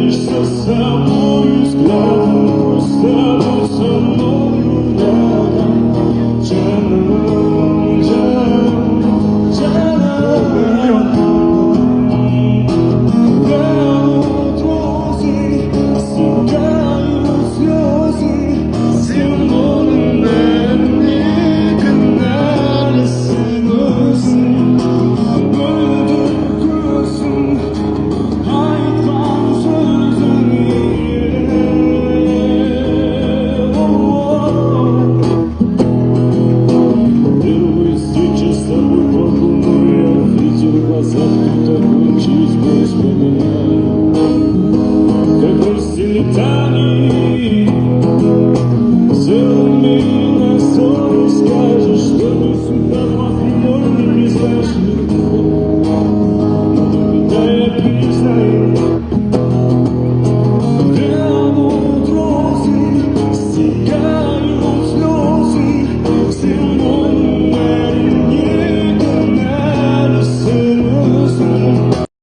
поделишься со мной взглядом, просто будь со мною рядом. Вянут розы, стекают слезы, зимой не канали слезы. Как расцветание, целыми на сон скажешь, что мы сюда